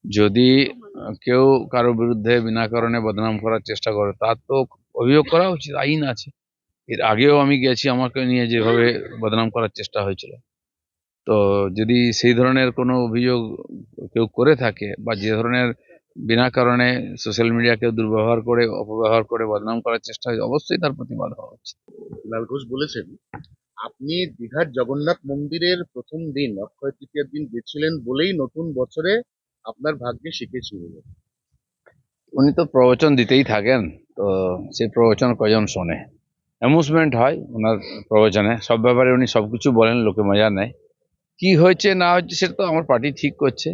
যদি কেউ কারো বিরুদ্ধে বিনা কারণে বদনাম করার চেষ্টা করে তার তো অভিযোগ করা উচিত, আইন আছে। এর আগেও আমি গেছি, আমাকে নিয়ে যেভাবে বদনাম করার চেষ্টা হয়েছিল। তো যদি সেই ধরনের কোনো অভিযোগ কেউ করে থাকে বা যে ধরনের বিনা কারণে সোশ্যাল মিডিয়াকে দুর্ব্যবহার করে অপব্যবহার করে বদনাম করার চেষ্টা হয়, অবশ্যই তার প্রতিবাদ হওয়া উচিত। লাল ঘোষ বলেছেন আপনি দীঘার জগন্নাথ মন্দিরের প্রথম দিন অক্ষয় তৃতীয়ার দিন গেছিলেন বলেই নতুন বছরে আপনার ভাগ্যে শিখেছিল। উনি তো প্রবচন দিতেই থাকেন, তো সেই প্রবচন কজন শোনে? অ্যামিউজমেন্ট হয় ওনার প্রবচনে, সব ব্যাপারে উনি সবকিছু বলেন, লোকে মজা নেয়। কি হয়েছে না হচ্ছে সেটা তো আমার পার্টি ঠিক করছে।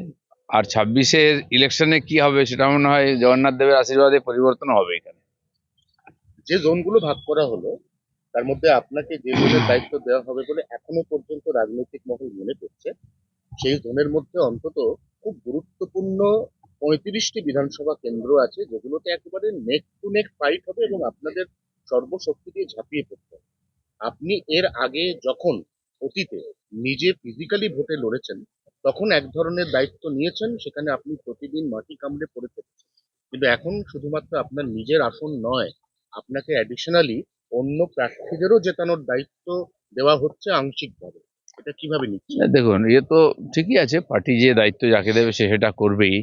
আর 26-এর ইলেকশনে কি হবে সেটা মনে হয় জগন্নাথ দেবের আশীর্বাদে পরিবর্তন হবে এখানে। যে জোনগুলো ভাগ করা হলো তার মধ্যে আপনাকে যে জোনের দায়িত্ব দেওয়া হবে বলে এখনো পর্যন্ত রাজনৈতিক মহল মনে করছে, সেই জোনের মধ্যে অন্তত খুব গুরুত্বপূর্ণ 35টি বিধানসভা কেন্দ্র আছে যেগুলোতে একেবারে নেক টু নেক ফাইট হবে এবং আপনাদের সর্বশক্তি দিয়ে ঝাঁপিয়ে পড়তে হবে। আপনি এর আগে যখন অতীতে নিজে ফিজিক্যালি ভোটে লড়েছেন তখন এক ধরনের দায়িত্ব নিয়েছেন, সেখানে আপনি প্রতিদিন মাটি কামড়ে পড়ে থেকেছেন। কিন্তু এখন শুধুমাত্র আপনার নিজের আসন নয়, আপনাকে অ্যাডিশনালি অন্য প্রার্থীদেরও জেতানোর দায়িত্ব দেওয়া হচ্ছে আংশিকভাবে। এটা কিভাবে নিচ্ছেন? দেখুন, ইয়ে তো ঠিকই আছে, পার্টি যে দায়িত্ব যাকে দেবে সে সেটা করবেই।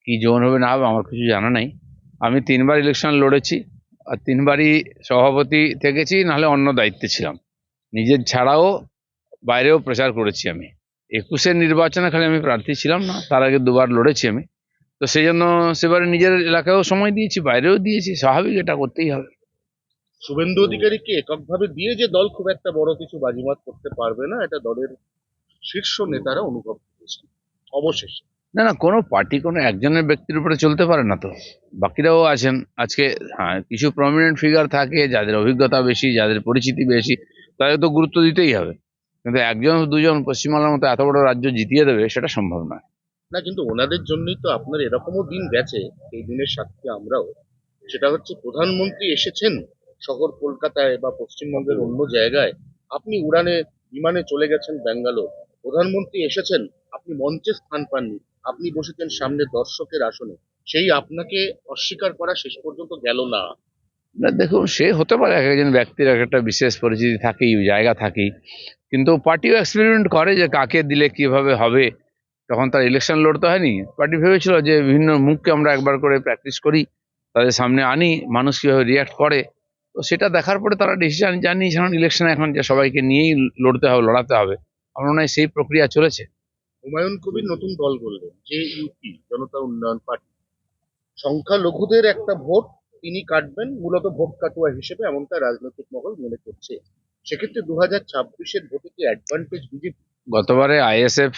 কি জোন হবে না হবে আমার কিছু জানা নাই। আমি 3বার ইলেকশন লড়েছি, আর 3বারই সভাপতি থেকেছি, নাহলে অন্য দায়িত্বে ছিলাম। নিজের ছাড়াও বাইরেও প্রচার করেছি আমি। 21-এর নির্বাচনে খালি আমি প্রার্থী ছিলাম না, তার আগে 2বার লড়েছি আমি। তো সেই জন্য সেবারে নিজের এলাকায়ও সময় দিয়েছি, বাইরেও দিয়েছি, স্বাভাবিক, এটা করতেই হবে। শুভেন্দু অধিকারীকে এককভাবে দিয়ে যে দল খুব একটা বড় কিছু বাজিমাত করতে পারবে না, এটা দলের শীর্ষ নেতারা অনুভব করেছেন অবশেষে। না না, কোনো পার্টি কোনো একজনের ব্যক্তির উপরে চলতে পারে না তো, বাকিরাও আছেন আজকে। হ্যাঁ, কিছু প্রমিনেন্ট ফিগার থাকে যাদের অভিজ্ঞতা বেশি, যাদের পরিচিতি বেশি, তাদের তো গুরুত্ব দিতেই হবে। কিন্তু একজন দুজন পশ্চিমবাংলার মতো এত বড় রাজ্য জিতিয়ে দেবে সেটা সম্ভব নয়। না, কিন্তু ওনাদের জন্যই তো আপনার এরকমও দিন গেছে, এই দিনের সাক্ষী আমরাও। সেটা হচ্ছে প্রধানমন্ত্রী এসেছেন শহর কলকাতায় বা পশ্চিমবঙ্গের অন্য জায়গায়, আপনি উড়ানে বিমানে চলে গেছেন ব্যাঙ্গালোর। প্রধানমন্ত্রী এসেছেন, আপনি মঞ্চে স্থান পাননি, আপনি বসেছেন সামনে দর্শকের আসনে। সেই আপনাকে অস্বীকার করা শেষ পর্যন্ত গেল না। না দেখুন, সে হতে পারে, এক একজন ব্যক্তির এক একটা বিশেষ পরিচিতি থাকেই, জায়গা থাকেই। কিন্তু পার্টিও এক্সপেরিমেন্ট করে যে কাকে দিলে কিভাবে হবে। তখন তার ইলেকশন লড়তে হয়নি, পার্টি ভেবেছিল যে বিভিন্ন মুখকে আমরা একবার করে প্র্যাকটিস করি, তাদের সামনে আনি, মানুষ কিভাবে রিয়াক্ট করে। তো সেটা দেখার পরে তারা ডিসিশন জানিয়েছে এখন ইলেকশনে এখন যে সবাইকে নিয়েই লড়তে হবে, লড়াতে হবে। আমার মনে হয় সেই প্রক্রিয়া চলেছে। হুমায়ুন কবির নতুন দল করলেন, যে ইউপি জনতা উন্নয়ন পার্টি। সংখ্যালঘুদের একটা ভোট তিনি কাটবেন মূলত ভোট কাটুয়া হিসেবে, এমনটা রাজনৈতিক মহল মনে করছে। সেক্ষেত্রে 2026-এর ভোটে কি অ্যাডভান্টেজ বিজেপি? গতবারে আইএসএফ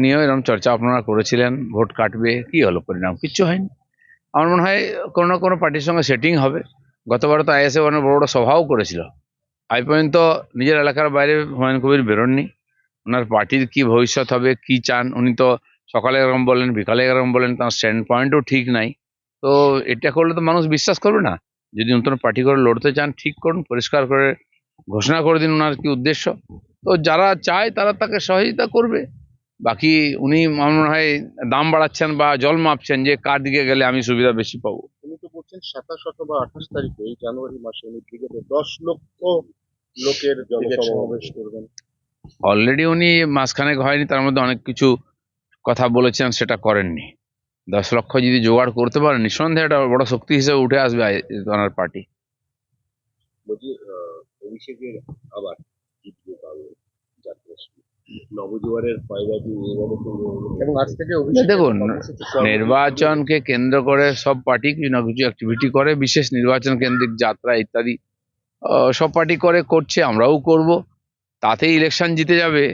নিয়েও এরকম চর্চা আপনারা করেছিলেন, ভোট কাটবে, কি হলো পরিণাম? কিচ্ছু হয়নি। আমার মনে হয় কোনো না কোনো পার্টির সঙ্গে সেটিং হবে। গতবারে তো আইএসএফ অনেক বড় বড় সভাও করেছিল, আজ পর্যন্ত নিজের এলাকার বাইরে হুমায়ুন কবির বেরোননি। ওনার পার্টির কি ভবিষ্যৎ হবে, কি চান, উনি তো সকালে এরকম বলেন, বিকালে এরকম বলেন, তার স্ট্যান্ড পয়েন্টও ঠিক নাই। তো এটা করলে তো মানুষ বিশ্বাস করবে না। যদি নতুন পার্টি করে লড়তে চান, ঠিক করুন, পরিষ্কার করে ঘোষণা করে দিন ওনার কি উদ্দেশ্য। তো যারা চায় তারা তাকে সহযোগিতা করবে। বাকি উনি আমার মনে হয় দাম বাড়াচ্ছেন বা জল মাপছেন যে কার দিকে গেলে আমি সুবিধা বেশি পাবো। উনি তো বলছেন 27 অথবা 28 তারিখে এই জানুয়ারি মাসে উনি ব্রিগেডে 10 লক্ষ লোকের ব্রিগেড সমাবেশ করবেন। অলরেডি উনি মাসখানেক হয়নি, তার মধ্যে অনেক কিছু কথা বলেছেন, সেটা করেননি। 10 লক্ষ যদি জোগাড় করতে পারেন, নিঃসন্দেহে একটা বড় শক্তি হিসেবে উঠে আসবে ওনার পার্টি। বলছি অভিষেকের আবার জিতবে পারবে যাত্রা শুরু। নবজোয়ারের ফয়দাটি এবারে এবং আজ থেকে দেখুন, নির্বাচনকে কেন্দ্র করে সব পার্টি কিছু না কিছু অ্যাক্টিভিটি করে, বিশেষ নির্বাচন কেন্দ্রিক যাত্রা ইত্যাদি সব পার্টি করছে, আমরাও করব। তাতেই ইলেকশন জিতে যাবে?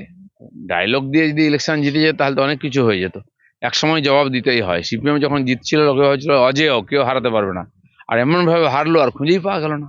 ডায়লগ দিয়ে যদি ইলেকশন জিতে যেত তাহলে তো অনেক কিছু হয়ে যেত। এক সময় জবাব দিতেই হয়। সিপিএম যখন জিতছিল লোকে ভাবছিল অজেয়, কেউ হারাতে পারবে না, আর এমন ভাবে হারলো আর খুঁজেই পাওয়া গেল না।